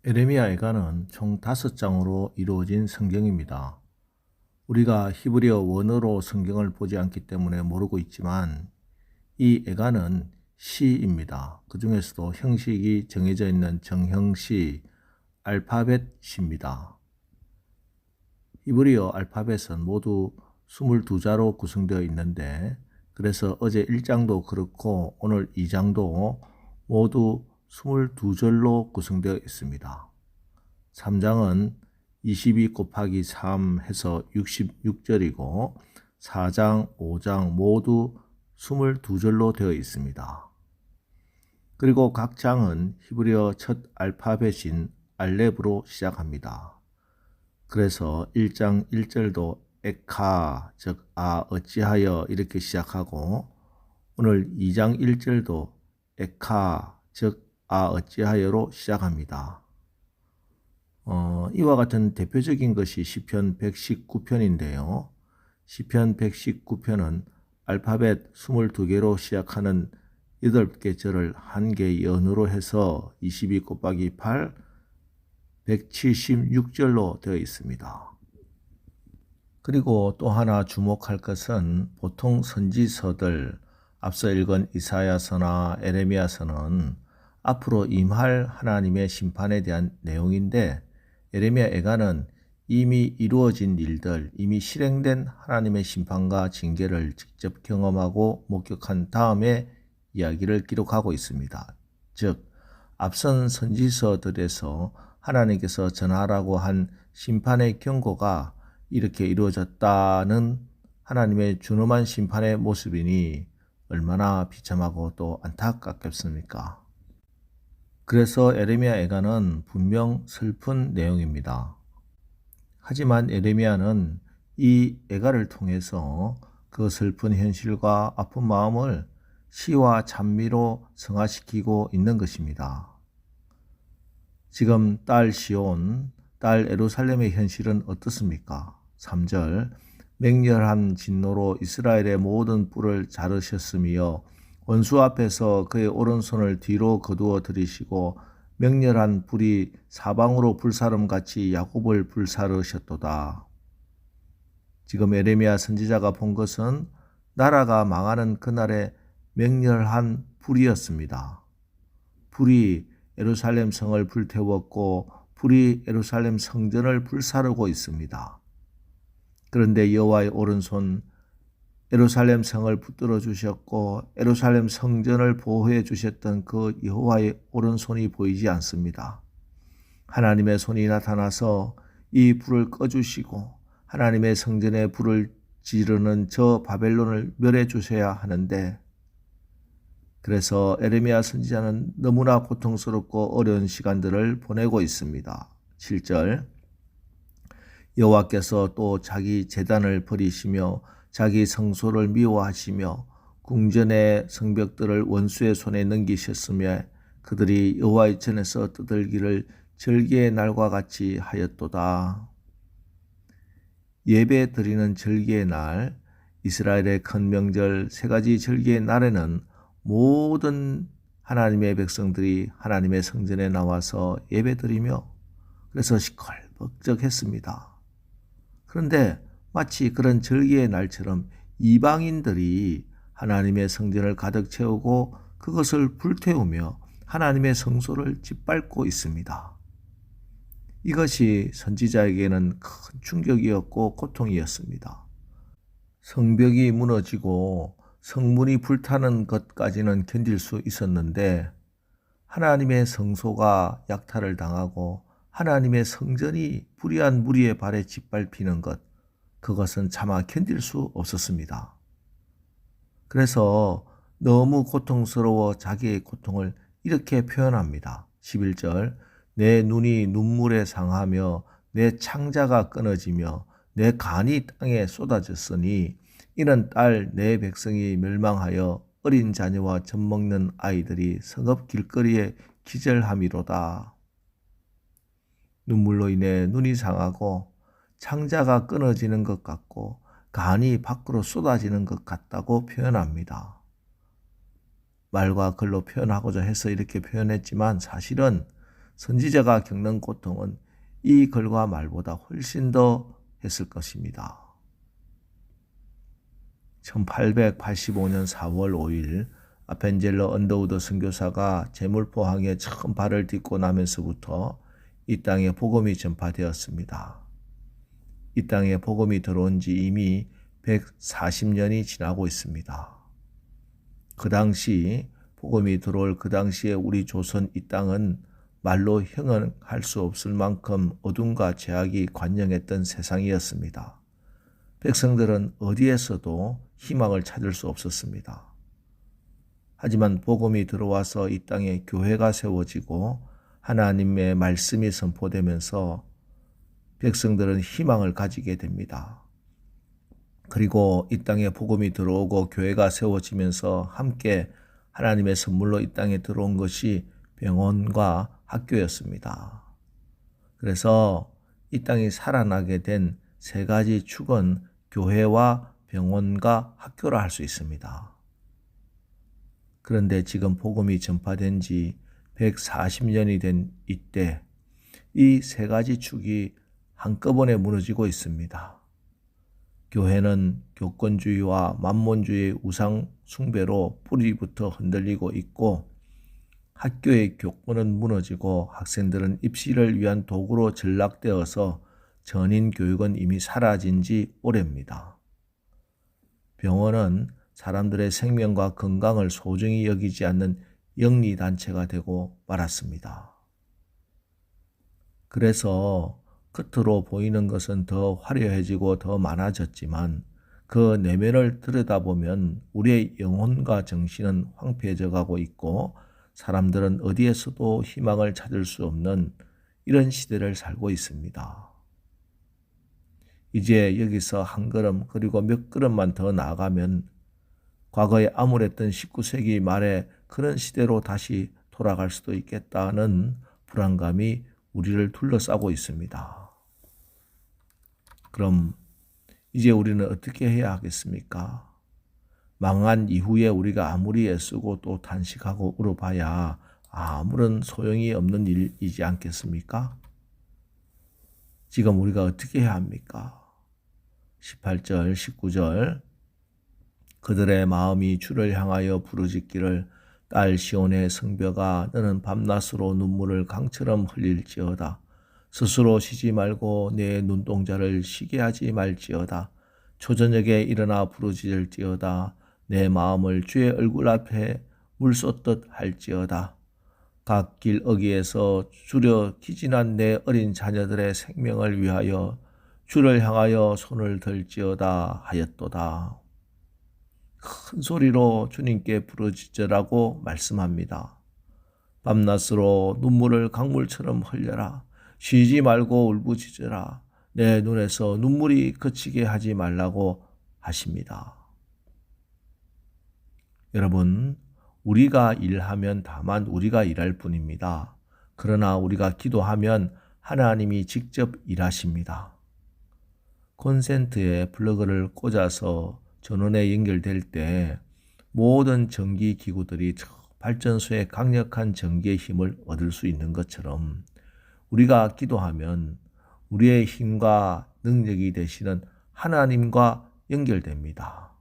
에레미야 애가는 총 5장으로 이루어진 성경입니다. 우리가 히브리어 원어로 성경을 보지 않기 때문에 모르고 있지만 이 애가는 시입니다. 그 중에서도 형식이 정해져 있는 정형시, 알파벳 시입니다. 히브리어 알파벳은 모두 22자로 구성되어 있는데 그래서 어제 1장도 그렇고 오늘 2장도 모두 22절로 구성되어 있습니다. 3장은 22 곱하기 3 해서 66절이고 4장, 5장 모두 22절로 되어 있습니다. 그리고 각 장은 히브리어 첫 알파벳인 알렙으로 시작합니다. 그래서 1장 1절도 에카, 즉 어찌하여 이렇게 시작하고 오늘 2장 1절도 에카, 즉 어찌하여로 시작합니다. 이와 같은 대표적인 것이 시편 119편인데요. 시편 119편은 알파벳 22개로 시작하는 8개 절을 한 개 연으로 해서 22 곱하기 8, 176절로 되어 있습니다. 그리고 또 하나 주목할 것은 보통 선지서들, 앞서 읽은 이사야서나 에레미야서는 앞으로 임할 하나님의 심판에 대한 내용인데 에레미야 애가는 이미 이루어진 일들, 이미 실행된 하나님의 심판과 징계를 직접 경험하고 목격한 다음에 이야기를 기록하고 있습니다. 즉, 앞선 선지서들에서 하나님께서 전하라고 한 심판의 경고가 이렇게 이루어졌다는 하나님의 준엄한 심판의 모습이니 얼마나 비참하고 또 안타깝겠습니까? 그래서 에레미야 애가는 분명 슬픈 내용입니다. 하지만 에레미야는 이 애가를 통해서 그 슬픈 현실과 아픈 마음을 시와 찬미로 승화시키고 있는 것입니다. 지금 딸 시온, 딸 예루살렘의 현실은 어떻습니까? 3절, 맹렬한 진노로 이스라엘의 모든 뿔을 자르셨으며 원수 앞에서 그의 오른손을 뒤로 거두어 들이시고 맹렬한 불이 사방으로 불사름같이 야곱을 불사르셨도다. 지금 에레미야 선지자가 본 것은 나라가 망하는 그날의 맹렬한 불이었습니다. 불이 예루살렘 성을 불태웠고 불이 예루살렘 성전을 불사르고 있습니다. 그런데 여호와의 오른손 예루살렘 성을 붙들어 주셨고 예루살렘 성전을 보호해 주셨던 그 여호와의 오른손이 보이지 않습니다. 하나님의 손이 나타나서 이 불을 꺼주시고 하나님의 성전에 불을 지르는 저 바벨론을 멸해 주셔야 하는데 그래서 에레미야 선지자는 너무나 고통스럽고 어려운 시간들을 보내고 있습니다. 7절, 여호와께서 또 자기 제단을 버리시며 자기 성소를 미워하시며 궁전의 성벽들을 원수의 손에 넘기셨으며 그들이 여호와의 전에서 떠들기를 절기의 날과 같이 하였도다. 예배 드리는 절기의 날, 이스라엘의 큰 명절 3가지 절기의 날에는 모든 하나님의 백성들이 하나님의 성전에 나와서 예배 드리며 그래서 시끌벅적했습니다. 그런데 마치 그런 절기의 날처럼 이방인들이 하나님의 성전을 가득 채우고 그것을 불태우며 하나님의 성소를 짓밟고 있습니다. 이것이 선지자에게는 큰 충격이었고 고통이었습니다. 성벽이 무너지고 성문이 불타는 것까지는 견딜 수 있었는데 하나님의 성소가 약탈을 당하고 하나님의 성전이 불의한 무리의 발에 짓밟히는 것, 그것은 차마 견딜 수 없었습니다. 그래서 너무 고통스러워 자기의 고통을 이렇게 표현합니다. 11절, 내 눈이 눈물에 상하며 내 창자가 끊어지며 내 간이 땅에 쏟아졌으니 이는 딸 내 백성이 멸망하여 어린 자녀와 젖먹는 아이들이 성읍 길거리에 기절함이로다. 눈물로 인해 눈이 상하고 창자가 끊어지는 것 같고 간이 밖으로 쏟아지는 것 같다고 표현합니다. 말과 글로 표현하고자 해서 이렇게 표현했지만 사실은 선지자가 겪는 고통은 이 글과 말보다 훨씬 더 했을 것입니다. 1885년 4월 5일 아펜젤러 언더우드 선교사가 제물포항에 처음 발을 딛고 나면서부터 이 땅에 복음이 전파되었습니다. 이 땅에 복음이 들어온 지 이미 140년이 지나고 있습니다. 그 당시 복음이 들어올 그 당시에 우리 조선 이 땅은 말로 형언할 수 없을 만큼 어둠과 죄악이 관영했던 세상이었습니다. 백성들은 어디에서도 희망을 찾을 수 없었습니다. 하지만 복음이 들어와서 이 땅에 교회가 세워지고 하나님의 말씀이 선포되면서 백성들은 희망을 가지게 됩니다. 그리고 이 땅에 복음이 들어오고 교회가 세워지면서 함께 하나님의 선물로 이 땅에 들어온 것이 병원과 학교였습니다. 그래서 이 땅이 살아나게 된 세 가지 축은 교회와 병원과 학교라 할 수 있습니다. 그런데 지금 복음이 전파된 지 140년이 된 이때 이 세 가지 축이 한꺼번에 무너지고 있습니다. 교회는 교권주의와 만몬주의의 우상 숭배로 뿌리부터 흔들리고 있고 학교의 교권은 무너지고 학생들은 입시를 위한 도구로 전락되어서 전인 교육은 이미 사라진 지 오래입니다. 병원은 사람들의 생명과 건강을 소중히 여기지 않는 영리단체가 되고 말았습니다. 그래서 겉으로 보이는 것은 더 화려해지고 더 많아졌지만 그 내면을 들여다보면 우리의 영혼과 정신은 황폐해져 가고 있고 사람들은 어디에서도 희망을 찾을 수 없는 이런 시대를 살고 있습니다. 이제 여기서 한 걸음 그리고 몇 걸음만 더 나아가면 과거에 암울했던 19세기 말에 그런 시대로 다시 돌아갈 수도 있겠다는 불안감이 우리를 둘러싸고 있습니다. 그럼 이제 우리는 어떻게 해야 하겠습니까? 망한 이후에 우리가 아무리 애쓰고 또 탄식하고 울어봐야 아무런 소용이 없는 일이지 않겠습니까? 지금 우리가 어떻게 해야 합니까? 18절, 19절 그들의 마음이 주를 향하여 부르짖기를 딸 시온의 성벽아 너는 밤낮으로 눈물을 강처럼 흘릴지어다. 스스로 쉬지 말고 내 눈동자를 쉬게 하지 말지어다. 초저녁에 일어나 부르짖을지어다. 내 마음을 주의 얼굴 앞에 물 쏟듯 할지어다. 각 길 어귀에서 주려 기진한 내 어린 자녀들의 생명을 위하여 주를 향하여 손을 들지어다 하였도다. 큰 소리로 주님께 부르짖으라고 말씀합니다. 밤낮으로 눈물을 강물처럼 흘려라. 쉬지 말고 울부짖으라. 내 눈에서 눈물이 그치게 하지 말라고 하십니다. 여러분, 우리가 일하면 다만 우리가 일할 뿐입니다. 그러나 우리가 기도하면 하나님이 직접 일하십니다. 콘센트에 플러그를 꽂아서 전원에 연결될 때 모든 전기 기구들이 발전소의 강력한 전기의 힘을 얻을 수 있는 것처럼 우리가 기도하면 우리의 힘과 능력이 되시는 하나님과 연결됩니다.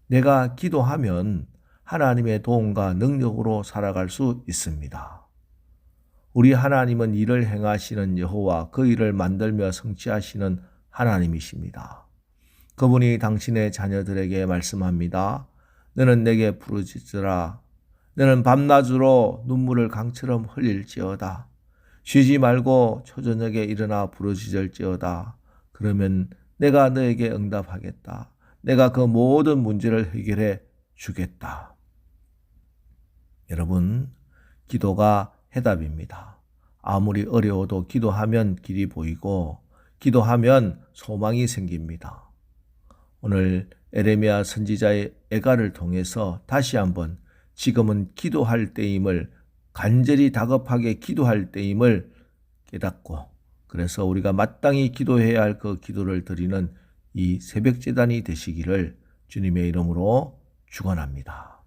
내가 기도하면 하나님의 도움과 능력으로 살아갈 수 있습니다. 우리 하나님은 일을 행하시는 여호와, 그 일을 만들며 성취하시는 하나님이십니다. 그분이 당신의 자녀들에게 말씀합니다. 너는 내게 부르짖으라. 너는 밤낮으로 눈물을 강처럼 흘릴지어다. 쉬지 말고 초저녁에 일어나 부르짖을지어다. 그러면 내가 너에게 응답하겠다. 내가 그 모든 문제를 해결해 주겠다. 여러분, 기도가 해답입니다. 아무리 어려워도 기도하면 길이 보이고 기도하면 소망이 생깁니다. 오늘 에레미야 선지자의 애가를 통해서 다시 한번 지금은 기도할 때임을, 간절히 다급하게 기도할 때임을 깨닫고, 그래서 우리가 마땅히 기도해야 할 그 기도를 드리는 이 새벽제단이 되시기를 주님의 이름으로 축원합니다.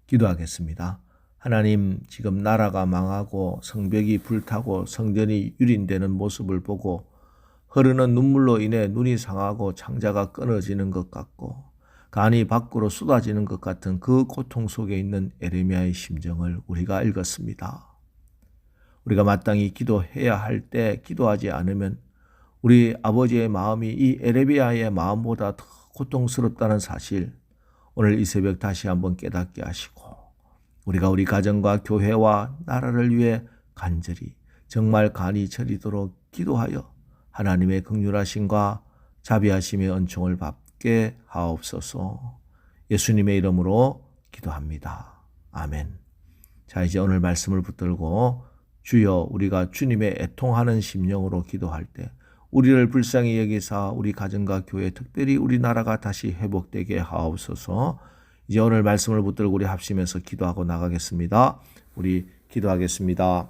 기도하겠습니다. 하나님, 지금 나라가 망하고 성벽이 불타고 성전이 유린되는 모습을 보고 흐르는 눈물로 인해 눈이 상하고 창자가 끊어지는 것 같고 간이 밖으로 쏟아지는 것 같은 그 고통 속에 있는 에레미야의 심정을 우리가 읽었습니다. 우리가 마땅히 기도해야 할 때 기도하지 않으면 우리 아버지의 마음이 이 에레미야의 마음보다 더 고통스럽다는 사실, 오늘 이 새벽 다시 한번 깨닫게 하시고 우리가 우리 가정과 교회와 나라를 위해 간절히 정말 간이 저리도록 기도하여 하나님의 긍휼하심과 자비하심의 은총을 받게 하옵소서. 예수님의 이름으로 기도합니다. 아멘. 자, 이제 오늘 말씀을 붙들고 주여, 우리가 주님의 애통하는 심령으로 기도할 때 우리를 불쌍히 여기사 우리 가정과 교회, 특별히 우리나라가 다시 회복되게 하옵소서. 이제 오늘 말씀을 붙들고 우리 합심해서 기도하고 나가겠습니다. 우리 기도하겠습니다.